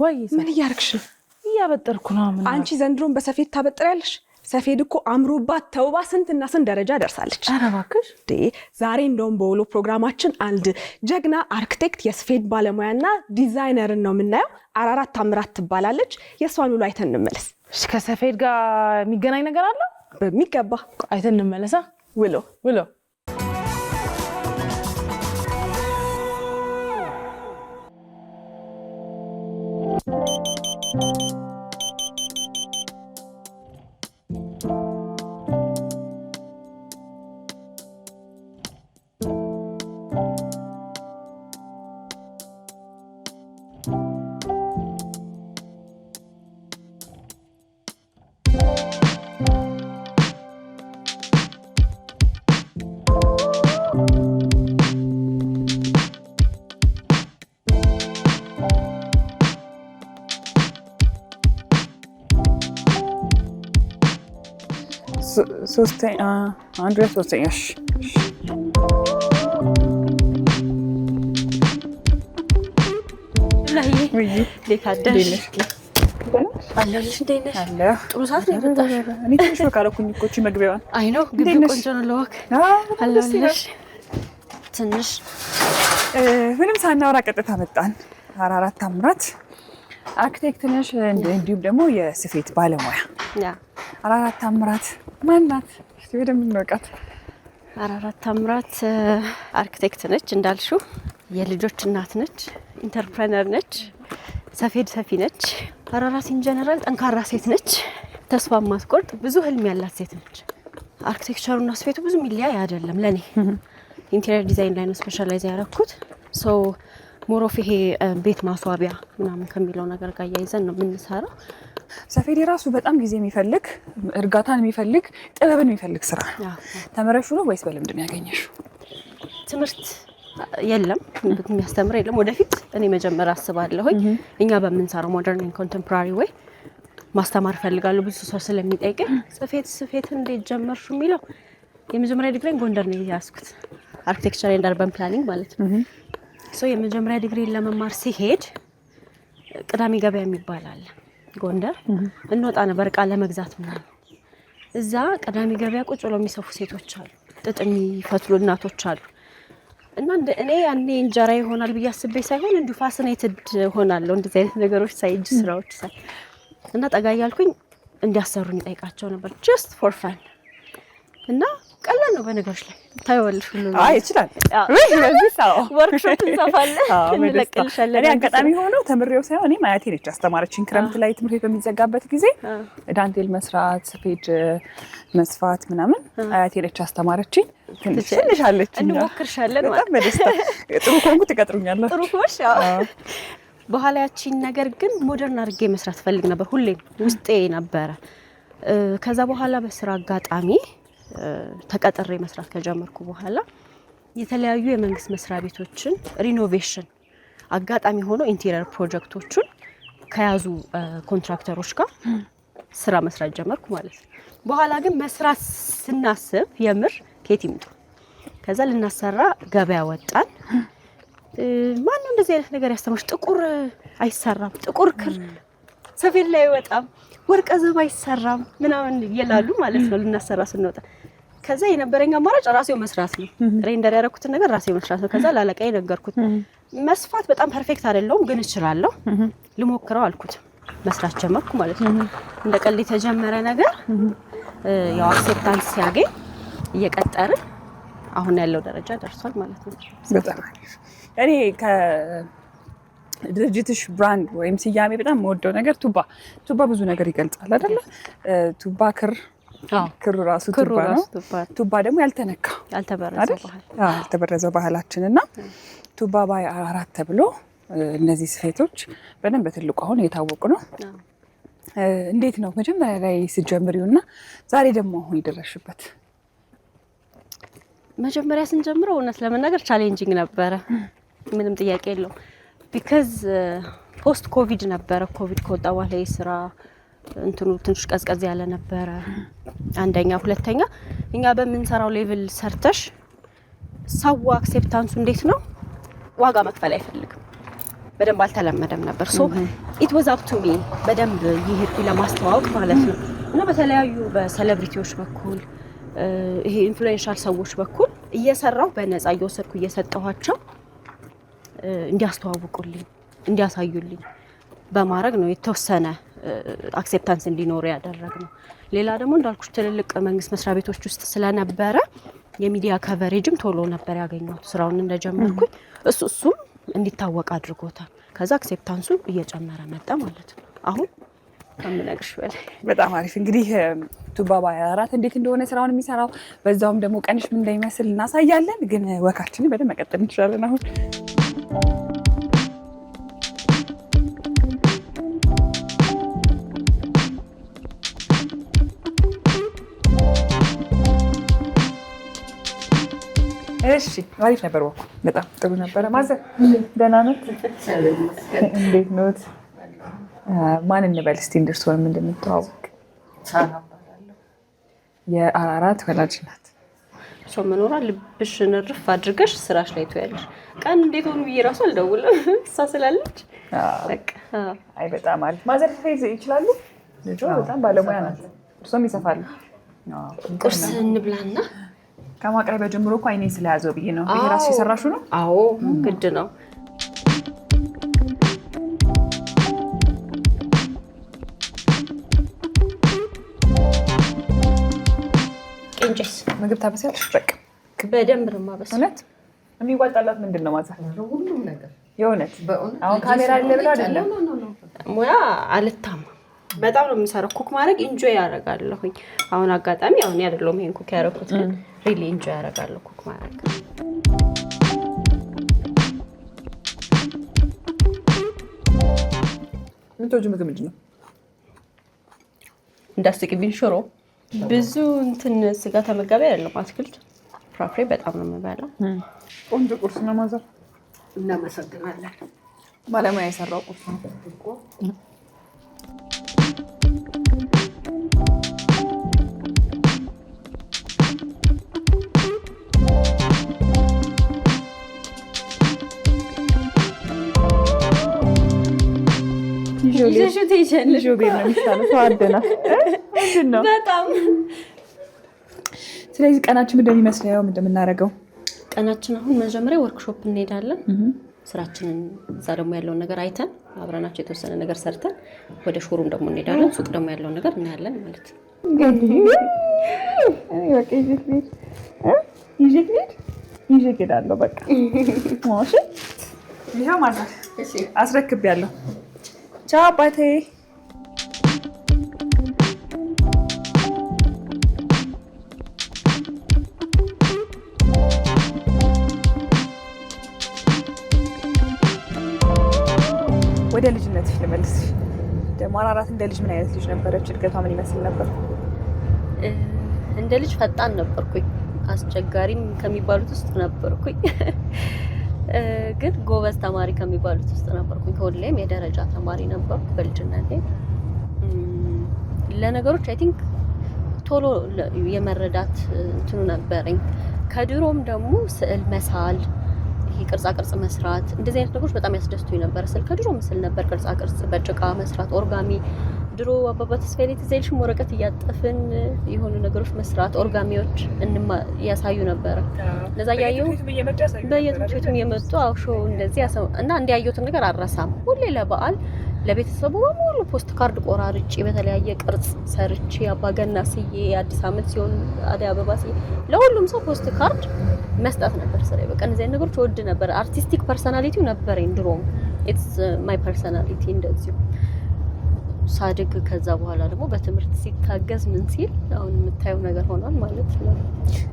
ወይ ምን ያርክሽ ያበጠርኩ ነው ምን አንቺ ዘንድሮን በሰፌድ ታበጥሪያለሽ ሰፌድ እኮ አምሮባት ተውባ ስንትና ስንት ደረጃ ደርሳለች ኧረ እባክሽ ዛሬ እንደውም በውሎ ፕሮግራማችን አንድ ጀግና አርክቴክት የስፌድ ባለሙያና ዲዛይነር ነው የምናየው አራራት ታምራት ትባላለች የሷን ውሎ አይተን እንመለስ ከሰፌድ ጋር የሚገናኝ ነገር አለ በሚገባ አይተን እንመለሳ ውሎ አንድ ሶስተኛሽ ላይ ለካደሽ አለልሽ እንደነሽ ጥሩ ሰዓት ነው የመጣሽ እኔ ትንሽ ወካለኩኝ እኮ እቺ መግቢያዋን አይ ነው ግቢ ቆንጆ ነው ለወክ አለልሽ ትንሽ ምንም ሳናወራ ቀጥታ መጣን አራራት ታምራት አርክቴክት ነሽ እንዲሁም ደግሞ የስፌት ባለሙያ ያ አራራት ታምራት ማናት እስቲ ወደም እንወቃት አራራት ታምራት አርክቴክት ነች እንዳልሽው የልጆች እናት ነች ኢንተርፕረነር ነች ሰፌድ ሰፊ ነች አራራት ኢን ጀነራል ጠንካራ ሴት ነች ተስፋ ማስቆርጥ ብዙ ህልም ያላት ሴት ነች አርክቴክቸሩና ስፌቱ ብዙ ሚሊያ አይደለም ለኔ ኢንቴሪየር ዲዛይን ላይ ነው ስፔሻላይዝ ያደረኩት ሶ ሞሮፍ ይሄ ቤት ማስዋቢያ ምናምን ከሚለው ነገር ጋር ያይዘን ነው የምንሰራው ሰፌድ የራሱ በጣም ጊዜ የሚፈልግ እርጋታን የሚፈልግ ጥበብን የሚፈልግ ስራ ተመረሹ ነው ወይስ በልምድ ነው ያገኘሽው ትምህርት የለም የሚያስተምር የለም ወደፊት እኔ መጀመር አስባለሁኝ እኛ በመንሰራው ሞደርን ኤንድ ኮንቴምፖራሪ ወይ ማስተማር ፈልጋለሁ ብዙ ሰው ስለሚጠይቀኝ ስፌት እንዴት ጀመርሹ የሚለው የመጀመሪያ ዲግሪን ጎንደር ነው ያስኩት አርኪቴክቸር ኤንድ አርባን ፕላኒንግ ማለት ነው ሶ የመጀመሪያ ዲግሪ ለመማር ሲሄድ ቅዳሜ ገበያ የሚባል አለ ጎንደር እንወጣ ነበር ቃል ለመግዛት ምናምን እዛ ቅዳሜ ገበያ ቁጭ ብለው የሚሰፉ ሴቶች አሉ ጥጥ የሚፈትሉ እናቶች አሉ እና እኔ ያኔ እንጀራ ይሆናል ብዬ አስቤ ሳይሆን እንዲሁ ፋሲኔትድ ሆናለሁ እንደዚህ አይነት ነገሮች ሳይጅ ስራዎች ሳይ እና ጠጋ ያልኩኝ እንዲያሰሩኝ ጠይቃቸው ነበር just for fun እና ቀላል ነው በነገሮች ላይ ታይወልሽ ሁሉ አይ ይችላል ወይ ለዚህ ሰው ወርክሾፕ እንሰፋለን እንለቅልሻለን እኔ አጋጣሚ ሆኖ ተምሬው ሳይሆን እኔ ማያቴ ነች አስተማረችኝ ክረምት ላይ ትምህርት በሚዘጋበት ጊዜ ዳንቴል መስራት ስፌድ መስፋት ምናምን አያቴ ነች አስተማረችኝ ትንሽ አለችኝ እንሞክርሻለን በጣም በደስታ ጥሩ ኮንኩ ትቀጥሩኛለሽ ጥሩ ኮሽ በኋላ ያቺን ነገር ግን ሞደርን አድርጌ መስራት ፈልግ ነበር ሁሌም ውስጤ ነበረ ከዛ በኋላ በስራ አጋጣሚ ተቀጥሬ መስራት ከጀመርኩ በኋላ የተለያዩ የመንግስት መስሪያ ቤቶችን ሪኖቬሽን አጋጣሚ ሆኖ ኢንቴሪየር ፕሮጀክቶችን ከያዙ ኮንትራክተሮች ጋር ስራ መስራት ጀመርኩ ማለት ነው በኋላ ግን መስራት ስናስብ የምር ከቲምቱ ከዛ ልናሰራ ገበያ ወጣን ማን ነው እንደዚህ አይነት ነገር ያስተማርሽ ጥቁር አይሰራም ጥቁር ክር ሰፌድ ላይ ወጣም ወርቀ ዘባ አይሰራም ምናምን ይላሉ ማለት ነው ልናሰራ ስንወጣ ከዛ የነበረኛ አማራጭ ራሴው መስራት ነው ሬንደር ያደረኩት ነገር ራሴው መስራት ነው ከዛ ላለቃዬ ነገርኩት መስፋት በጣም ፐርፌክት አይደለም ግን እችላለሁ ልሞክረው አልኩት መስራት ጀመርኩ ማለት ነው እንደ ቀልድ የተጀመረ ነገር ያው አክሴፕታንስ ሲያገኝ እየቀጠርን አሁን ያለው ደረጃ ደርሷል ማለት ነው በጣም እኔ ድርጅትሽ ብራንድ ወይም ሲያሜ በጣም ወደው ነገር ቱባ ብዙ ነገር ይገልጻል አይደለ ቱባ ክር ራሱ ቱባ ነው ቱባ ደግሞ ያልተበረዘው ባህላችንና ቱባ ባይ አራት ተብሎ እነዚህ ስፌቶች በደንብ በትልቁ አሁን የታወቁ ነው እንዴት ነው መጀመሪያ ላይ ሲጀምሪውና ዛሬ ደግሞ አሁን ይደረሽበት መጀመሪያ ስንጀምረው እውነት ለመናገር ቻሌንጂንግ ነበረ ምንም ጥያቄ የለው because post covid ነበረ ኮቪድ ከወጣ በኋላ የስራ እንትኑ ትንሽ ቀዝቀዝ ያለ ነበረ አንደኛ ሁለተኛ እኛ በመንሰራው ሌቭል ሰርተሽ ሰው አክሴፕታንሱ እንዴት ነው ዋጋ መክፈል አይፈልግም በደንብ አልተለመደም ነበር። ሶ ኢት ዋዝ አፕ ቱ ሚ በደንብ ይሄድ ለማስተዋወቅ ማለት ነው። እና በተለያዩ በሴሌብሪቲዎች በኩል ይሄ ኢንፍሉዌንሻል ሰዎች በኩል እየሰራው በነፃ እየወሰድኩ እየሰጠኋቸው እንዲያስተዋውቁልኝ እንዲያሳዩልኝ በማድረግ ነው የተወሰነ አክሴፕታንስ እንዲኖር ያደረግነው። ሌላ ደግሞ እንዳልኩሽ ትልልቅ መንግስት መስሪያ ቤቶች ውስጥ ስለነበረ የሚዲያ ከቨሬጅም ቶሎ ነበር ያገኘሁት ስራውን እንደጀመርኩኝ። እሱም እንዲታወቅ አድርጎታል። ከዛ አክሴፕታንሱ እየጨመረ መጣ ማለት ነው። አሁን ከምነግርሽ በላይ በጣም አሪፍ። እንግዲህ ቱባ ባይ24 እንዴት እንደሆነ ስራውን የሚሰራው በዛውም ደግሞ ቀንሽ ምን እንደሚመስል እናሳያለን። ግን ወካችንን በደንብ መቀጠል እንችላለን አሁን እሺ አሪፍ ነበር። ወኩ በጣም ጥሩ ነበረ። ማዘር ደህና ነዎት? እንዴት ነዎት? ማን እንበል እስቲ እንደርሶን እንደምትተዋወቅ? የአራራት ወላጅ ናት። ሰው መኖሯ ልብሽን ርፍ አድርገሽ ስራሽ ላይ ትያለሽ። ቀን እንዴት ሆኑ ብዬ ራሱ አልደውልም እሷ ስላለች። በቃ አይ በጣም አሪፍ። ማዘር ትይዝ ይችላሉ? ልጆ በጣም ባለሙያ ናት። እርሶም ይሰፋሉ። ቁርስ እንብላና ከማቅረቢያ ጀምሮ እኮ አይኔን ስለያዘው ብዬ ነው። ይሄ ራስሽ የሰራሽው ነው? አዎ ግድ ነው። ቅንጭስ ምግብ ታበስያለሽ? በቃ በደንብ ነው የማበስለው። እውነት የሚዋጣላት ምንድን ነው ማዘር? ሁሉም ነገር የእውነት አሁን ካሜራ አለ ብላ አይደለም ሙያ አልታማ በጣም ነው የምሰራው። ኩክ ማድረግ ኢንጆይ ያደርጋለሁኝ። አሁን አጋጣሚ አሁን ያደለም ይሄን ኩክ ያደረኩት ግን ሪሊ ኢንጆይ ያደርጋለሁ ኩክ ማድረግ። ምን ተወጁ ምግብ ምንድን ነው? እንዳስቂብኝ ሽሮ ብዙ እንትን ስጋ ተመጋቢ አይደለም። አትክልት ፍራፍሬ በጣም ነው የምበላው። ቆንጆ ቁርስ ነው ማዘር። እናመሰግናለን። ባለሙያ የሰራው ቁርስ ነው። ይዘሽው ትይዣለሽ። ቤት ነው የሚሻለው። ተዋደናል ምንድን ነው በጣም። ስለዚህ ቀናችን ምንድን ነው የሚመስለው? ምንድን ነው የምናደርገው? ቀናችን አሁን መጀመሪያ ወርክሾፕ እንሄዳለን። ስራችንን እዛ ደግሞ ያለውን ነገር አይተን አብረናቸው የተወሰነ ነገር ሰርተን ወደ ሾሩም ደግሞ እንሄዳለን። ሱቅ ደግሞ ያለውን ነገር እናያለን ማለት ነው። በቃ ይዤ እሄዳለሁ። በቃ እሺ፣ ይኸው ማዘር አስረክቤያለሁ። ቻው አባቴ። ወደ ልጅነትሽ ልመልስሽ። ደግሞ አራራት እንደ ልጅ ምን አይነት ልጅ ነበረች? እድገቷ ምን ይመስል ነበር? እንደ ልጅ ፈጣን ነበርኩኝ። አስቸጋሪም ከሚባሉት ውስጥ ነበርኩኝ። ግን ጎበዝ ተማሪ ከሚባሉት ውስጥ ነበርኩኝ። ከሁሌም የደረጃ ተማሪ ነበርኩ በልጅነቴ። ለነገሮች አይ ቲንክ ቶሎ የመረዳት እንትኑ ነበረኝ። ከድሮም ደግሞ ስዕል መሳል፣ ይሄ ቅርጻ ቅርጽ መስራት፣ እንደዚህ አይነት ነገሮች በጣም ያስደስቱኝ ነበር። ከድሮ ምስል ነበር ቅርጻ ቅርጽ በጭቃ መስራት፣ ኦርጋሚ። ድሮ አባባ ተስፋዬ ላይ ትዘይልሽም ወረቀት እያጠፍን የሆኑ ነገሮች መስራት፣ ኦርጋሚዎች ያሳዩ ነበር። ለዛ ያየው በየትምህርት ቤቱም የመጡ አውሾ እንደዚህ እና እንዲያየሁትን ነገር አልረሳም። ሁሌ ለበዓል ለቤተሰቡ በሙሉ ፖስት ካርድ ቆራርጬ በተለያየ ቅርጽ ሰርቼ አባገና ስዬ አዲስ አመት ሲሆን አደይ አበባ ስዬ ለሁሉም ሰው ፖስት ካርድ መስጠት ነበር ስራዬ። በቃ እነዚህ ነገሮች ወድ ነበር። አርቲስቲክ ፐርሰናሊቲው ነበረኝ ድሮም። ኢትስ ማይ ፐርሰናሊቲ እንደዚሁ ሳድግ። ከዛ በኋላ ደግሞ በትምህርት ሲታገዝ ምን ሲል አሁን የምታየው ነገር ሆኗል ማለት ነው።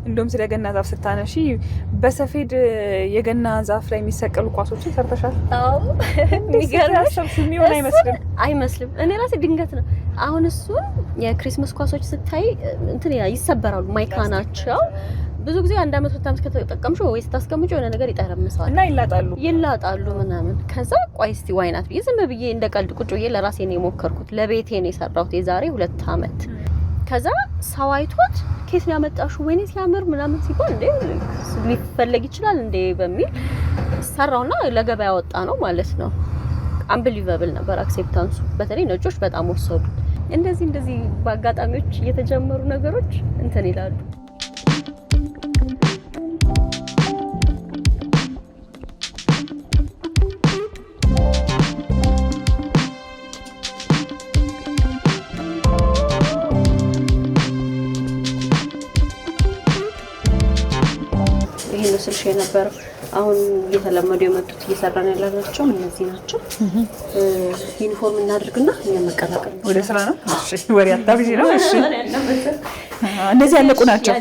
እንደውም ስለ ገና ዛፍ ስታነሺ በሰፌድ የገና ዛፍ ላይ የሚሰቀሉ ኳሶችን ሰርተሻል? አዎ የሚገርምሽ የሚሆን አይመስልም። እኔ ራሴ ድንገት ነው አሁን እሱን የክሪስማስ ኳሶች ስታይ እንትን ይሰበራሉ። ማይካ ናቸው። ብዙ ጊዜ አንድ አመት ሁለት አመት ከተጠቀምሽው ወይ ስታስቀምጪ የሆነ ነገር ይጠረምሳል እና ይላጣሉ ምናምን። ከዛ ቆይ እስቲ ዋይናት ብዬ ዝም ብዬ እንደ ቀልድ ቁጭ ብዬ ለራሴ ነው የሞከርኩት። ለቤቴ ነው የሰራሁት የዛሬ 2 አመት። ከዛ ሰው አይቶት ኬት ነው ያመጣሽው? ወይኔ ሲያምር ምናምን ሲባል እንዴ ሊፈለግ ይችላል እንዴ በሚል ሰራውና ለገበያ ወጣ ነው ማለት ነው። አንብሊቨብል ነበር አክሴፕታንሱ። በተለይ ነጮች በጣም ወሰዱት። እንደዚህ በአጋጣሚዎች የተጀመሩ ነገሮች እንትን ይላሉ። ስልሽ የነበረው አሁን እየተለመዱ የመጡት እየሰራን ያላቸው እነዚህ ናቸው። ዩኒፎርም እናድርግና መቀላቀል ወደ ስራ ነው። እሺ ወሬ አታብዢ ነው። እሺ እነዚህ ያለቁ ናቸው።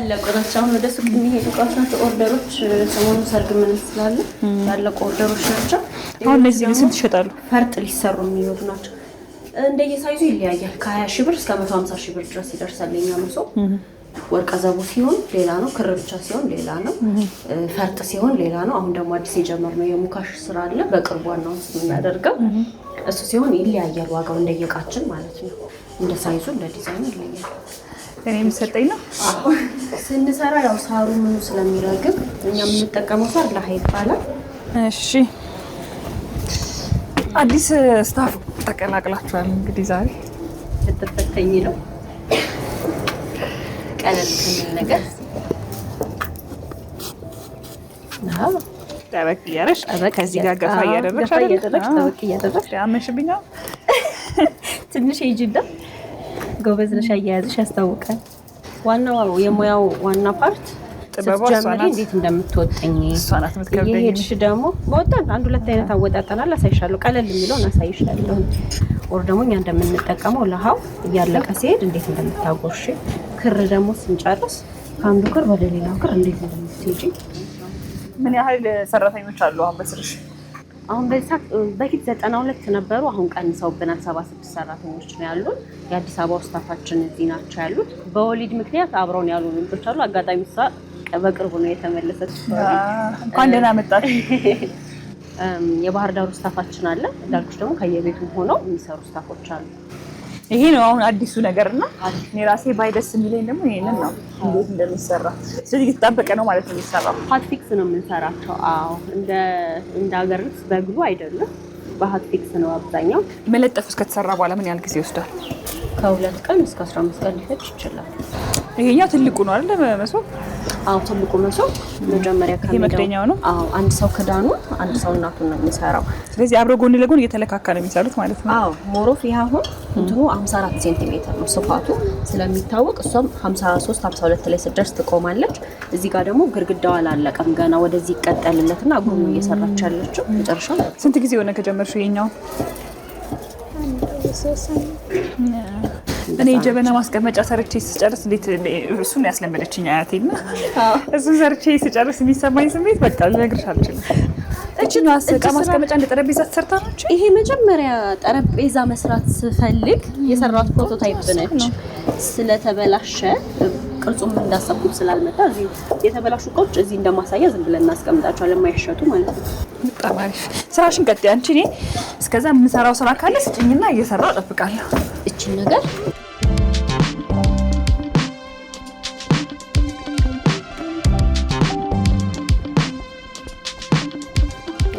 አሁን ወደ ሱቅ የሚሄዱ እቃዎች ናቸው። ኦርደሮች ሰሞኑን ሰርግ ምን ስላለ ያለቁ ኦርደሮች ናቸው። አሁን እነዚህ ስንት ይሸጣሉ? ፈርጥ ሊሰሩ የሚወዱ ናቸው። እንደየሳይዙ ይለያያል። ከ20 ሺህ ብር እስከ 150 ሺህ ብር ድረስ ይደርሳል። የኛ መሶብ ወርቀ ዘቦ ሲሆን ሌላ ነው፣ ክር ብቻ ሲሆን ሌላ ነው፣ ፈርጥ ሲሆን ሌላ ነው። አሁን ደግሞ አዲስ የጀመርነው የሙካሽ ስራ አለ። በቅርቡ ነው የምናደርገው። እሱ ሲሆን ይለያያል ዋጋው እንደየቃችን ማለት ነው። እንደ ሳይዙ እንደ ዲዛይኑ ይለያያል። እኔ የምሰጠኝ ነው ስንሰራ ያው ሳሩ ምኑ ስለሚረግብ እኛ የምንጠቀመው ሳር ለሃ ይባላል። እሺ አዲስ ስታፍ ተቀላቅላችኋል እንግዲህ ዛሬ ተተፈተኝ ነው ቀለል ከሚል ነገር ነው። ጠበቅ እያደረግሽ ከዚህ ጋር ገፋ እያደረግሽ ጠበቅ እያደረግሽ አመንሽብኝ። ትንሽ ሂጂና ጎበዝ ነሽ፣ አያያዝሽ ያስታውቃል። ዋናው የሙያው ዋና ፓርት ጥበቧ ስትጀምሪ እንዴት እንደምትወጥኝ እሷ ናት የምትከብደኝ። ይሄድሽ ደግሞ በወጣን አንድ ሁለት አይነት አወጣጠናል አሳይሻለሁ። ቀለል የሚለውን አሳይሻለሁ። ወር ደግሞ እኛ እንደምንጠቀመው ለሃው እያለቀ ሲሄድ እንዴት እንደምታጎርሽ፣ ክር ደግሞ ስንጨርስ ከአንዱ ክር ወደ ሌላው ክር እንዴት እንደምትሄጂ። ምን ያህል ሰራተኞች አሉ አሁን በስርሽ? አሁን በፊት 92 ነበሩ። አሁን ቀንሰውብናል። 76 ሰራተኞች ነው ያሉት። የአዲስ አበባ ስታፋችን እዚህ ናቸው ያሉት። በወሊድ ምክንያት አብረውን ያሉ ልጆች አሉ። አጋጣሚ እሷ በቅርቡ ነው የተመለሰች። እንኳን ደህና መጣች። የባህር ዳሩ ስታፋችን አለ። እንዳልኩሽ ደግሞ ከየቤቱ ሆነው የሚሰሩ ስታፎች አሉ። ይሄ ነው አሁን አዲሱ ነገርና እኔ ራሴ ባይደስ የሚለኝ ደግሞ ይሄንን ነው እንዴት እንደሚሰራ። ስለዚህ የተጣበቀ ነው ማለት ነው የሚሰራው። ሀት ፊክስ ነው የምንሰራቸው። አዎ እንደ ሀገር ልብስ በግሉ አይደለም፣ በሀት ፊክስ ነው አብዛኛው። መለጠፍ እስከተሰራ በኋላ ምን ያህል ጊዜ ይወስዳል? ከ2 ቀን እስከ 15 ቀን ሊፈጅ ይችላል። ይሄኛው ትልቁ ነው አይደል መሶብ? አዎ ትልቁ መሶብ መጀመሪያ ይሄ መክደኛው ነው። አዎ አንድ ሰው ክዳኑ አንድ ሰው እናቱን ነው የሚሰራው። ስለዚህ አብረው ጎን ለጎን እየተለካካ ነው የሚሰሩት ማለት ነው። አዎ ሞሮፍ ይሄ አሁን እንትኑ 54 ሴንቲሜትር ነው ስፋቱ ስለሚታወቅ፣ እሷም 53 52 ላይ ስትደርስ ትቆማለች። እዚህ ጋር ደግሞ ግርግዳው አላለቀም ገና፣ ወደዚህ ይቀጠልለትና እግሩ ነው እየሰራች ያለችው። መጨረሻ ስንት ጊዜ ሆነ ከጀመርሽው ይሄኛው? እኔ ጀበና ማስቀመጫ ሰርቼ ስጨርስ እንዴት እሱን ያስለመደችኝ አያቴና እሱን ሰርቼ ስጨርስ የሚሰማኝ ስሜት በቃ ልነግርሽ አልችልም። እቺን እቃ ማስቀመጫ እንደ ጠረጴዛ ተሰርታ ነች። ይሄ መጀመሪያ ጠረጴዛ መስራት ስፈልግ የሰራሁት ፕሮቶታይፕ ነች። ስለተበላሸ ቅርጹም እንዳሰብኩት ስላልመጣ እዚህ የተበላሹ እቃዎች እዚህ እንደማሳያ ዝም ብለን እናስቀምጣቸዋለን፣ የማይሸጡ ማለት ነው። በጣም አሪፍ። ስራሽን ቀጥይ አንቺ። እኔ እስከዛ የምሰራው ስራ ካለ ስጭኝና እየሰራሁ እጠብቃለሁ። እቺን ነገር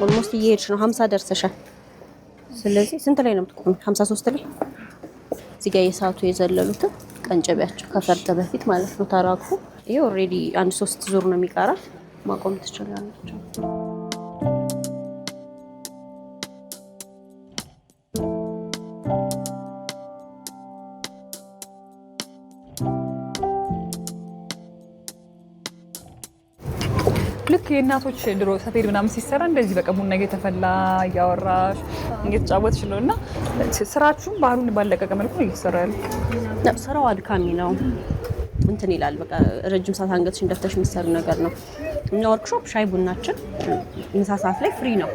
ኦልሞስት እየሄድሽ ነው። 50 ደርሰሻል። ስለዚህ ስንት ላይ ነው የምትቆሚው? 53 ላይ። እዚህ ጋር የሰዓቱ የዘለሉትን ቀንጨቢያቸው ከፈርጥ በፊት ማለት ነው ተራግፎ። ይሄ ኦልሬዲ 1-3 ዙር ነው የሚቀራት። ማቆም ትችላለች። ልክ የእናቶች ድሮ ሰፌድ ምናምን ሲሰራ እንደዚህ በቃ ቡና እየተፈላ እያወራሽ እየተጫወትሽ ነው። እና ስራችሁም ባህሉን ባለቀቀ መልኩ ነው እየተሰራ ያለው። ስራው አድካሚ ነው፣ እንትን ይላል። በቃ ረጅም ሰዓት አንገትሽን ደፍተሽ የሚሰሩ ነገር ነው። እኛ ወርክሾፕ ሻይ ቡናችን ምሳ ሰዓት ላይ ፍሪ ነው።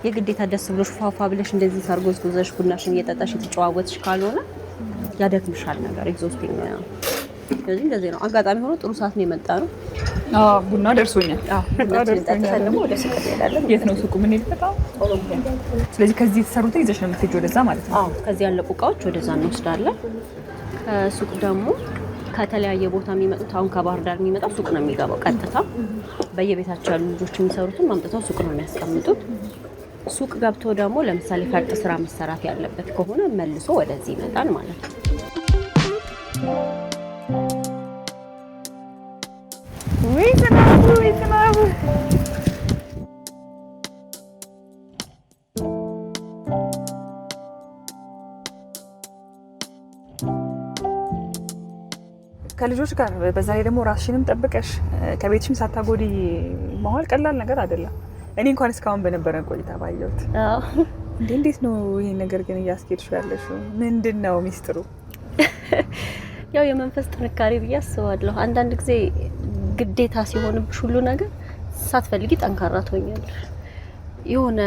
የግዴታ ደስ ብሎሽ ፏፏ ብለሽ እንደዚህ ሰርጎዝጉዘሽ ቡናሽን እየጠጣሽ የተጨዋወትሽ ካልሆነ ያደክምሻል ነገር ኤግዞስቲንግ ነው። ስለዚህ እንደዚህ ነው። አጋጣሚ ሆኖ ጥሩ ሰዓት ነው የመጣ ነው። ቡና ደርሶኛል። ደግሞ ወደ ሱቅ እንሄዳለን። የት ነው ሱቁ? ምን ይልበታው? ስለዚህ ከዚህ የተሰሩትን ይዘሽ ነው የምትሄጂው ወደዛ ማለት ነው? አዎ ከዚህ ያለቁ እቃዎች ወደዛ እንወስዳለን። ከሱቅ ደግሞ ከተለያየ ቦታ የሚመጡት አሁን ከባህር ዳር የሚመጣው ሱቅ ነው የሚገባው። ቀጥታ በየቤታቸው ያሉ ልጆች የሚሰሩትን ማምጥተው ሱቅ ነው የሚያስቀምጡት። ሱቅ ገብቶ ደግሞ ለምሳሌ ፈርጥ ስራ መሰራት ያለበት ከሆነ መልሶ ወደዚህ ይመጣል ማለት ነው። ወይ ዝናቡ ከልጆች ጋር በዛ ላይ ደግሞ ራስሽንም ጠብቀሽ ከቤትሽም ሳታጎዲ መዋል ቀላል ነገር አይደለም። እኔ እንኳን እስካሁን በነበረን ቆይታ ባየሁት። እንዴት ነው ይሄን ነገር ግን እያስኬድሽው ያለሽው? ምንድነው ሚስጥሩ? ያው የመንፈስ ጥንካሬ ብዬ አስባለሁ። አንዳንድ ጊዜ ግዴታ ሲሆንብሽ ሁሉ ነገር ሳትፈልጊ ጠንካራ ትሆኛለሽ። የሆነ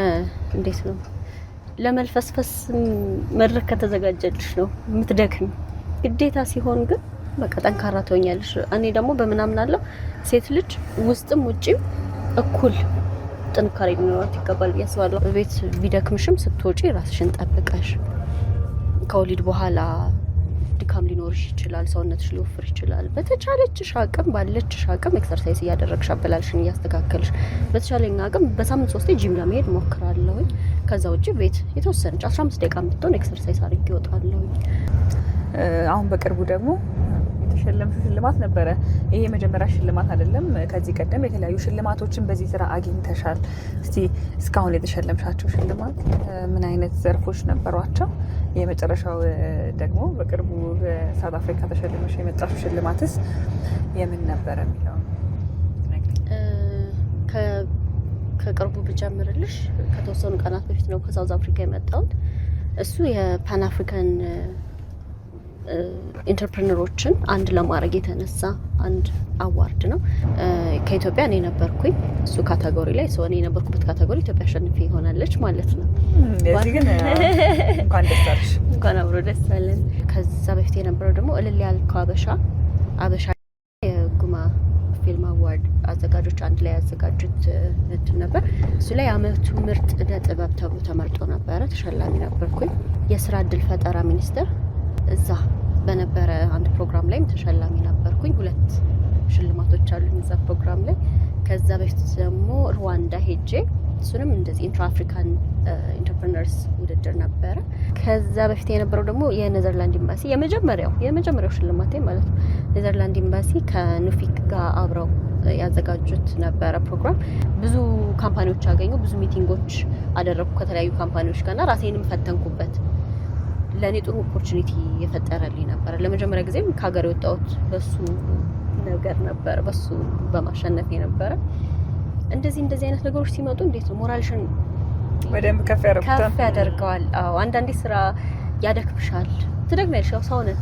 እንዴት ነው ለመልፈስፈስ መድረክ ከተዘጋጀልሽ ነው የምትደክም። ግዴታ ሲሆን ግን በቃ ጠንካራ ትሆኛለሽ። እኔ ደግሞ በምናምን አለው ሴት ልጅ ውስጥም ውጪም እኩል ጥንካሬ ሊኖራት ይገባል ብዬ አስባለሁ። በቤት ቢደክምሽም ስትወጪ ራስሽን ጠብቀሽ ከወሊድ በኋላ ድካም ሊኖርሽ ይችላል፣ ሰውነትሽ ሊወፍር ይችላል። በተቻለችሽ አቅም ባለችሽ አቅም ኤክሰርሳይዝ እያደረግሽ አበላልሽን እያስተካከልሽ በተቻለኝ አቅም በሳምንት 3 ጂም ለመሄድ ሞክራለሁ። ከዛ ውጪ ቤት የተወሰነች 15 ደቂቃ የምትሆን ኤክሰርሳይዝ አድርጌ እወጣለሁ። አሁን በቅርቡ ደግሞ የተሸለምሽው ሽልማት ነበረ። ይሄ የመጀመሪያ ሽልማት አይደለም። ከዚህ ቀደም የተለያዩ ሽልማቶችን በዚህ ስራ አግኝተሻል። እስቲ እስካሁን የተሸለምሻቸው ሽልማት ምን አይነት ዘርፎች ነበሯቸው? የመጨረሻው ደግሞ በቅርቡ በሳውት አፍሪካ ተሸልመሽ የመጣሽው ሽልማትስ የምን ነበረ የሚለው ከቅርቡ ብጀምርልሽ ከተወሰኑ ቀናት በፊት ነው ከሳውት አፍሪካ የመጣሁት። እሱ የፓን አፍሪካን ኢንተርፕረነሮችን አንድ ለማድረግ የተነሳ አንድ አዋርድ ነው። ከኢትዮጵያ እኔ ነበርኩኝ እሱ ካቴጎሪ ላይ እኔ የነበርኩበት ካቴጎሪ ኢትዮጵያ አሸንፌ ይሆናለች ማለት ነው። ስለዚህ ግን እንኳን ደስ አለሽ። እንኳን አብሮ ደስ አለን። ከዛ በፊት የነበረው ደግሞ እልል ያልከው አበሻ የጉማ ፊልም አዋርድ አዘጋጆች አንድ ላይ ያዘጋጁት እንትን ነበር። እሱ ላይ አመቱ ምርጥ ዕደ ጥበብ ተብሎ ተመርጦ ነበረ። ተሸላሚ ነበርኩኝ። የስራ እድል ፈጠራ ሚኒስቴር እዛ በነበረ አንድ ፕሮግራም ላይም ተሸላሚ ነበርኩኝ። 2 ሽልማቶች አሉኝ እዛ ፕሮግራም ላይ። ከዛ በፊት ደግሞ ሩዋንዳ ሄጄ እሱንም እንደዚህ ኢንትራ አፍሪካን ኢንተርፕረነርስ ውድድር ነበረ። ከዛ በፊት የነበረው ደግሞ የኔዘርላንድ ኤምባሲ የመጀመሪያው ሽልማቴ ማለት ነው። ኔዘርላንድ ኤምባሲ ከኑፊክ ጋር አብረው ያዘጋጁት ነበረ ፕሮግራም። ብዙ ካምፓኒዎች አገኙ፣ ብዙ ሚቲንጎች አደረኩ ከተለያዩ ካምፓኒዎች ጋርና ራሴንም ፈተንኩበት። ለኔ ጥሩ ኦፖርቹኒቲ የፈጠረልኝ ነበር። ለመጀመሪያ ጊዜም ከሀገር የወጣሁት በሱ ነገር ነበር፣ በሱ በማሸነፍ የነበረ። እንደዚህ አይነት ነገሮች ሲመጡ እንዴት ነው ሞራልሽን በደንብ ከፍ ያደርገዋል። አዎ አንዳንዴ ስራ ያደክምሻል፣ ትደግሚያለሽ። ያው ሰው ነን፣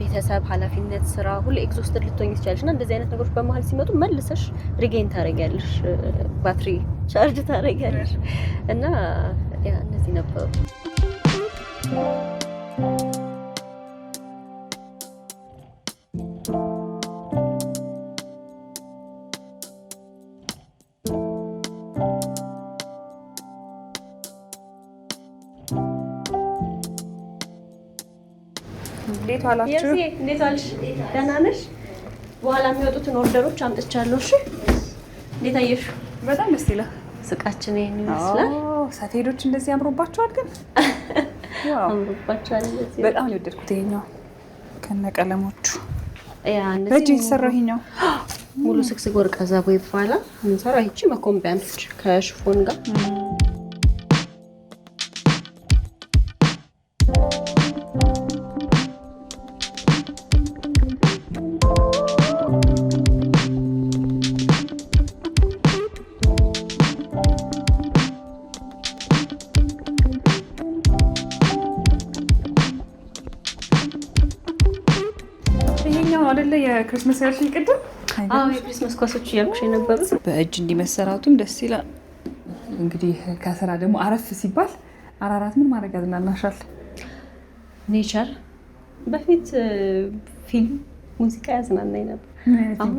ቤተሰብ፣ ኃላፊነት፣ ስራ ሁሉ ኤግዞስትድ ልትሆኝ ትችላለሽ። እና እንደዚህ አይነት ነገሮች በመሀል ሲመጡ መልሰሽ ሪጌን ታደርጊያለሽ፣ ባትሪ ቻርጅ ታደርጊያለሽ። እና እነዚህ ነበሩ። እንዴት ዋላችሁ? እንዴት ዋልሽ? ደህና ነሽ? በኋላ የሚወጡትን ኦርደሮች አምጥቻለሁ። እሺ፣ እንዴት አየሽ? በጣም ደስ ይላል። ሱቃችን ይሄን ይመስላል። ሰፌዶች እንደዚህ አምሮባቸዋል። ግን አምሮባቸዋል። በጣም ነው የወደድኩት። ይሄኛው ከነ ቀለሞቹ በእጅ የተሰራው ይሄኛው ሙሉ ስክስግ ወርቀ ዘቦ ይባላል። እንሰራው ይቺ መኮምቢያ ነች ከሽፎን ጋር። የክሪስማስ ያልሽኝ ቅድም? አዎ የክሪስማስ ኳሶች እያልኩሽ የነበሩት በእጅ እንዲመሰራቱም ደስ ይላል። እንግዲህ ከስራ ደግሞ አረፍ ሲባል አራራት ምን ማድረግ ያዝናናሻል? ኔቸር። በፊት ፊልም፣ ሙዚቃ ያዝናናኝ ነበር። አሁን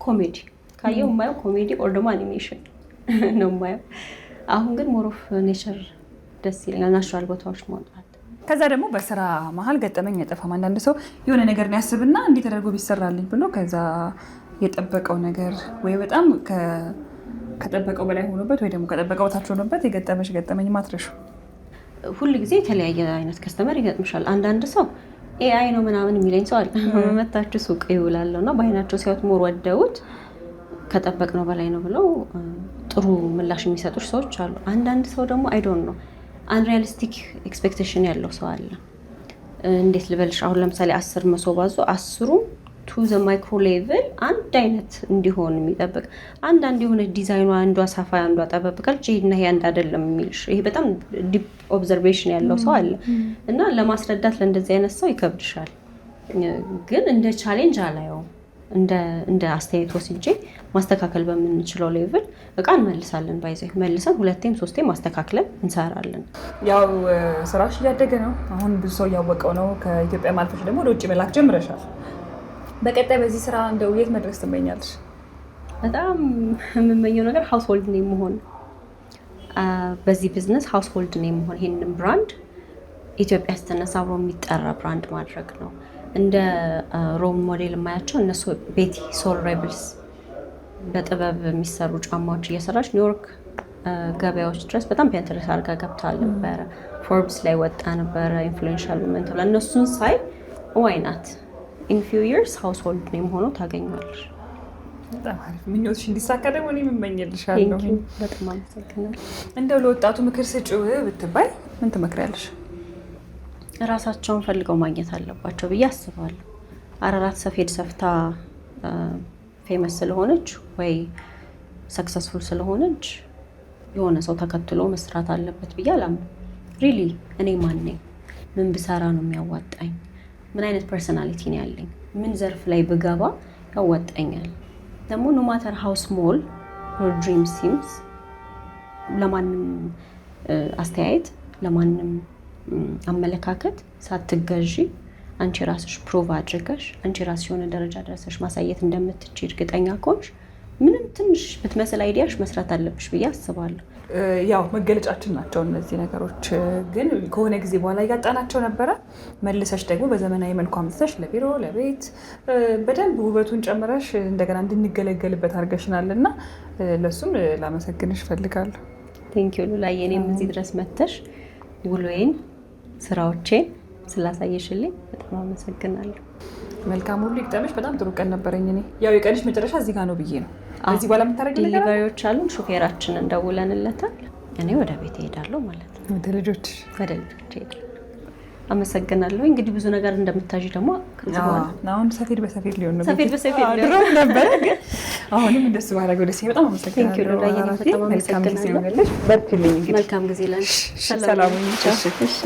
ኮሜዲ ካየው የማየው ኮሜዲ ኦር ደግሞ አኒሜሽን ነው የማየው። አሁን ግን ሞሮፍ ኔቸር ደስ ይለኛል። ናቹራል ቦታዎች መውጣት። ከዛ ደግሞ በስራ መሀል ገጠመኝ አይጠፋም። አንዳንድ ሰው የሆነ ነገር ነው ያስብና እንዴት ተደርጎ ቢሰራልኝ ብሎ ከዛ የጠበቀው ነገር ወይ በጣም ከጠበቀው በላይ ሆኖበት ወይ ደግሞ ከጠበቀው ታች ሆኖበት የገጠመሽ ገጠመኝ ማትረሹ? ሁል ጊዜ የተለያየ አይነት ከስተመር ይገጥምሻል። አንዳንድ ሰው ኤአይ ነው ምናምን የሚለኝ ሰው አለ። መታችሁ ሱቅ ይውላለሁ እና በአይናቸው ሲያዩት ሞር ወደውት ከጠበቅነው በላይ ነው ብለው ጥሩ ምላሽ የሚሰጡሽ ሰዎች አሉ። አንዳንድ ሰው ደግሞ አይ ዶንት ኖ አንሪያሊስቲክ ኤክስፔክቴሽን ያለው ሰው አለ። እንዴት ልበልሽ? አሁን ለምሳሌ 10 መሶብ አዞ 10ሩም ቱ ዘ ማይክሮ ሌቭል አንድ አይነት እንዲሆን የሚጠብቅ አንዳንድ የሆነ ዲዛይኗ አንዷ ሰፋ አንዷ ጠበብ ካልሽ ይሄና ይሄ አንድ አይደለም የሚልሽ ይሄ በጣም ዲፕ ኦብዘርቬሽን ያለው ሰው አለ እና ለማስረዳት ለእንደዚህ አይነት ሰው ይከብድሻል። ግን እንደ ቻሌንጅ አላየውም። እንደ አስተያየት ወስጄ ማስተካከል በምንችለው ሌቭል እቃ እንመልሳለን። ባይዘይ መልሰን 2ቴም 3ቴም ማስተካክለን እንሰራለን። ያው ስራሽ እያደገ ነው። አሁን ብዙ ሰው እያወቀው ነው። ከኢትዮጵያ ማልፈሽ ደግሞ ወደ ውጭ መላክ ጀምረሻል። በቀጣይ በዚህ ስራ እንደው የት መድረስ ትመኛለሽ? በጣም የምመኘው ነገር ሃውስሆልድ ኔም መሆን፣ በዚህ ቢዝነስ ሃውስሆልድ ኔም መሆን፣ ይሄንን ብራንድ ኢትዮጵያ ስትነሳ አብሮ የሚጠራ ብራንድ ማድረግ ነው። እንደ ሮል ሞዴል የማያቸው እነሱ ቤቲ ሶል ሬብልስ በጥበብ የሚሰሩ ጫማዎች እየሰራች ኒውዮርክ ገበያዎች ድረስ በጣም ፒንተረስት አድርጋ ገብታል ነበረ። ፎርብስ ላይ ወጣ ነበረ ኢንፍሉዌንሻል ውመን ተብላ። እነሱን ሳይ ዋይ ናት ኢን ፊው ይርስ ሃውስሆልድ ኔም ሆኖ ታገኛለሽ። በጣም አሪፍ ምኞትሽ እንዲሳካ ደግሞ እኔ እመኝልሻለሁ። በጣም አመሰግናለሁ። እንደው ለወጣቱ ምክር ስጪው ብትባይ ምን ትመክሪያለሽ? ራሳቸውን ፈልገው ማግኘት አለባቸው ብዬ አስባለሁ። አራራት ሰፌድ ሰፍታ ፌመስ ስለሆነች ወይ ሰክሰስፉል ስለሆነች የሆነ ሰው ተከትሎ መስራት አለበት ብዬ አላምንም። ሪሊ እኔ ማን ነኝ? ምን ብሰራ ነው የሚያዋጣኝ? ምን አይነት ፐርሰናሊቲ ነው ያለኝ? ምን ዘርፍ ላይ ብገባ ያዋጣኛል? ደግሞ ኖ ማተር ሃው ስሞል ዮር ድሪም ሲምስ ለማንም አስተያየት ለማንም አመለካከት ሳትገዢ አንቺ ራስሽ ፕሩቭ አድርገሽ አንቺ ራስሽ የሆነ ደረጃ ድረሰሽ ማሳየት እንደምትችይ እርግጠኛ ከሆንሽ ምንም ትንሽ ብትመስል አይዲያሽ መስራት አለብሽ ብዬ አስባለሁ። ያው መገለጫችን ናቸው እነዚህ ነገሮች። ግን ከሆነ ጊዜ በኋላ እያጣናቸው ነበረ። መልሰሽ ደግሞ በዘመናዊ መልኩ አምጥተሽ ለቢሮ ለቤት በደንብ ውበቱን ጨምረሽ እንደገና እንድንገለገልበት አድርገሽናል እና ለሱም ላመሰግንሽ እፈልጋለሁ። ቴንኪው ሉላዬ፣ እኔም እዚህ ድረስ መጥተሽ ውሎዬን ስራዎቼን ስላሳየሽልኝ በጣም አመሰግናለሁ። መልካም ሁሉ ይግጠምሽ። በጣም ጥሩ ቀን ነበረኝ። እኔ ያው የቀንሽ መጨረሻ እዚህ ጋር ነው ብዬ ነው። እዚህ በኋላ የምታደርጊው ነገር ዲሊቨሪዎች አሉን። ሹፌራችንን እንደውለንለታል። እኔ ወደ ቤት እሄዳለሁ ማለት ነው። ወደ ልጆች እሄዳለሁ። አመሰግናለሁ። እንግዲህ ብዙ ነገር እንደምታዥ ደግሞ ከዚህ በኋላ አሁን ሰፌድ በሰፌድ ሊሆን ነው። ሰፌድ በሰፌድ ድሮ ነበር ግን አሁንም እንደሱ ባደረገው ደስ ይበጣም። አመሰግናለሁ። ቴንክ ዩ ሉላዬ፣ በጣም አመሰግናለሁ። በርቺልኝ። እንግዲህ መልካም ጊዜ ላንቺ። ሰላም ሁኚ። እሺ።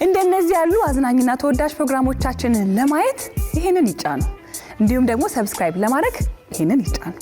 እንደነዚህ ያሉ አዝናኝና ተወዳጅ ፕሮግራሞቻችንን ለማየት ይሄንን ይጫኑ። እንዲሁም ደግሞ ሰብስክራይብ ለማድረግ ይሄንን ይጫኑ።